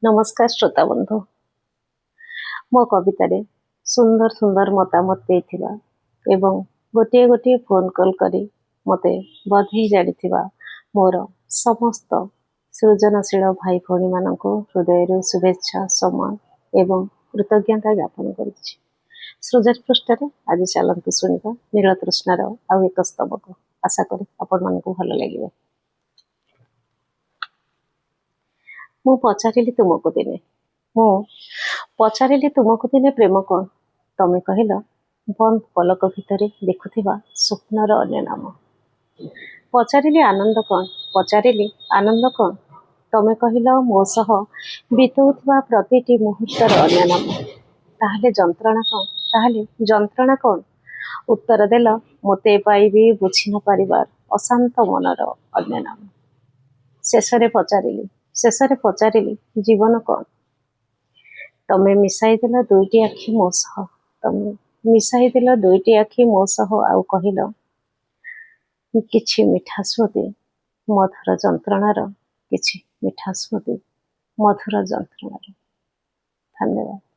नमस्कार श्रोता बंधु मो कवितार सुंदर सुंदर मतामत देथिबा एवं गोटे गोटे फोन कॉल करी मते बधाई जानिथिबा मोर समस्त सृजनशील भाई भौणी मानक हृदय शुभेच्छा सम्मान एवं कृतज्ञता ज्ञापन करुछि। सृजन पृष्ठ आज चलतु शुणा नीलतृष्णार आउ एक स्तबक आशा करी आपण मानक भल लगे। मु पचारिली तुमको दिने मु पचारिली तुमको दिने प्रेम कौन तमें कहल बंद पलक भितर देखुथिबा स्वप्नर अन्य नाम। पचारिली आनंद कौन पचारिली आनंद कौन तमें कहल मो सह बीतुथिबा प्रतिटी मुहूर्तर अन्य नाम। ताहले जंत्रणा कौन ताहले जंत्रणा कौन उत्तर देल मोते पाइबी बुझी न पारिबार अशांत मनर अन्य नाम। शेषरे पचारिली जीवन कौन तमें मिसाई देल दुईटी आखि मो सह तमें मिसाई देल दुईटी आखि मो सह आउ कहल किछि मिठा स्मृति मधुर जंत्रणार किछि मिठा स्मृति मधुर जंत्रणार। धन्यवाद।